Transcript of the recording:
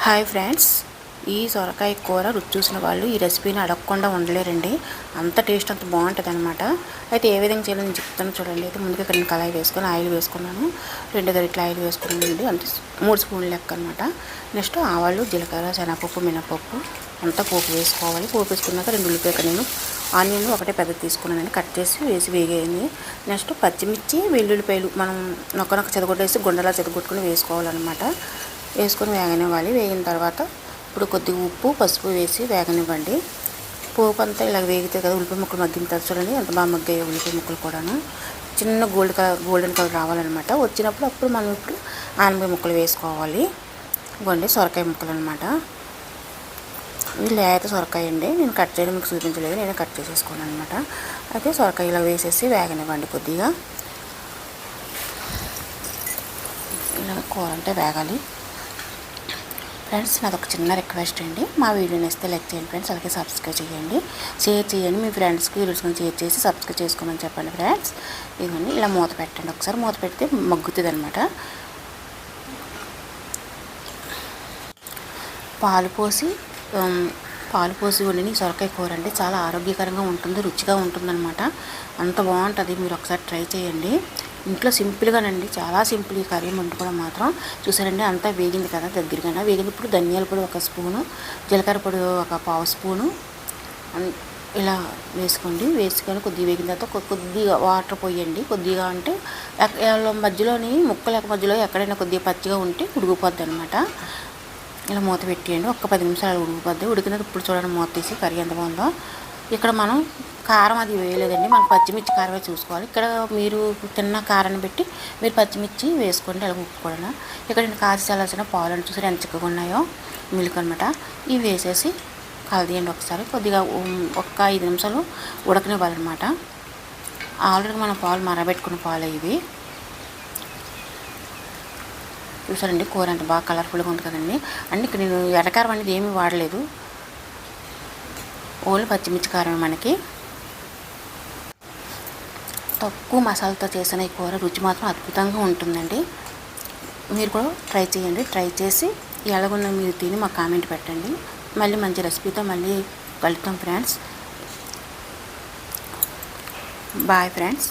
Hi friends, ఈ సొరకాయ కూర రుచి చూసిన వాళ్ళు ఈ రెసిపీని అడగకుండా ఉండలేరండి. అంత టేస్ట్ అంత బాగుంటుంది అనమాట. అయితే ఏ విధంగా చేయాలో నేను చెప్తాను చూడండి. అయితే ముందుగా ఇక్కడ నేను కళాయి వేసుకొని ఆయిల్ వేసుకున్నాను. 2 గరిటెల ఆయిల్ వేసుకున్నానండి. అంటే 3 స్పూన్లు లెక్క అనమాట. నెక్స్ట్ ఆవాలు, జీలకర్ర, శనగపప్పు, మినపప్పు అంతా పోపు వేసుకోవాలి. పోపు వేసుకున్నాక 2 ఉల్లిపాయలు, నేను ఆనియన్ ఒకటే పెద్దది తీసుకున్నానండి. కట్ చేసి వేసి వేగేయండి. నెక్స్ట్ పచ్చిమిర్చి, వెల్లుల్లిపాయలు మనం నొక్క చెదగొట్టేసి గుండెలా చెదగొట్టుకుని వేసుకోవాలన్నమాట. వేసుకొని వేగనివ్వాలి. వేగిన తర్వాత ఇప్పుడు కొద్దిగా ఉప్పు, పసుపు వేసి వేగనివ్వండి. పోపు అంతా ఇలా వేగితే కదా ఉల్లిపాయ ముక్కలు మగ్గిన తర్వాత చూడండి ఎంత బాగా మగ్గాయి ఉల్లిపాయ ముక్కలు కూడాను. చిన్న గోల్డెన్ కలర్ రావాలన్నమాట. వచ్చినప్పుడు అప్పుడు మనం ఇప్పుడు ఆనపకాయ ముక్కలు వేసుకోవాలి. ఇవ్వండి సొరకాయ ముక్కలు అనమాట. ఇది లేత సొరకాయ అండి. నేను కట్ చేయడం మీకు చూపించలేదు, నేనే కట్ చేసేసుకున్నాను అనమాట. అయితే సొరకాయ ఇలా వేసేసి వేగనివ్వండి. కొద్దిగా ఇలా కూర అంటే వేగాలి. ఫ్రెండ్స్, నాది ఒక చిన్న రిక్వెస్ట్ అండి. మా వీడియోని ఇస్తే లైక్ చేయండి ఫ్రెండ్స్. అలాగే సబ్స్క్రైబ్ చేయండి, షేర్ చేయండి. మీ ఫ్రెండ్స్కి వీడియోస్ని షేర్ చేసి సబ్స్క్రైబ్ చేసుకోమని చెప్పండి ఫ్రెండ్స్. ఇవన్నీ ఇలా మూత పెట్టండి. ఒకసారి మూత పెడితే మగ్గుతుంది అనమాట. పాలు పోసి వండిన సొరకాయ కూర అంటే చాలా ఆరోగ్యకరంగా ఉంటుంది, రుచిగా ఉంటుందన్నమాట. అంత బాగుంటుంది. మీరు ఒకసారి ట్రై చేయండి. ఇంట్లో సింపుల్గానండి, చాలా సింపుల్ ఈ కర్రీ వండుకోవడం మాత్రం. చూసారండి అంతా వేగింది కదా, దగ్గరగా వేగినప్పుడు ధనియాల పొడి 1 స్పూను, జీలకర్ర పొడి 1/2 స్పూను ఇలా వేసుకోండి. వేసుకొని కొద్దిగా వేగిన తర్వాత కొద్దిగా వాటర్ పోయండి. కొద్దిగా అంటే మధ్యలోని ముక్కల మధ్యలో ఎక్కడైనా కొద్దిగా పచ్చిగా ఉంటే ఉడికిపోద్ది అనమాట. ఇలా మూత పెట్టేయండి. 10 నిమిషాలు ఉడికిపోద్ది. ఉడికినది ఇప్పుడు చూడండి మూత తీసి కర్రీ ఎంత బాగుందో. ఇక్కడ మనం కారం అది వేయలేదండి, మనం పచ్చిమిర్చి కారమే చూసుకోవాలి. ఇక్కడ మీరు తిన్న కారాన్ని పెట్టి మీరు పచ్చిమిర్చి వేసుకోండి. అలా ఉప్పు కూడా. ఇక్కడ నేను కాచి చల్లాల్సిన పాలు అని చూసారు ఎంత చిక్కగా ఉన్నాయో, మిల్క్ అనమాట. ఇవి వేసేసి కలదీయండి ఒకసారి. కొద్దిగా 5 నిమిషాలు ఉడకనివ్వాలన్నమాట. ఆల్రెడీ మనం పాలు మరబెట్టుకున్న పాలు ఇవి. చూసారండి కూర ఎంత బాగా కలర్ఫుల్గా ఉంటుంది కదండి. అంటే ఇక్కడ నేను ఎర్రకారం అనేది ఏమీ వాడలేదు, ఓన్లీ పచ్చిమిర్చి కారమే మనకి. తక్కువ మసాలాతో చేసిన ఈ కూర రుచి మాత్రం అద్భుతంగా ఉంటుందండి. మీరు కూడా ట్రై చేయండి. ట్రై చేసి ఎలాగున్నా మీరు తిని మాకు కామెంట్ పెట్టండి. మళ్ళీ మంచి రెసిపీతో మళ్ళీ కలుద్దాం ఫ్రెండ్స్. Bye friends.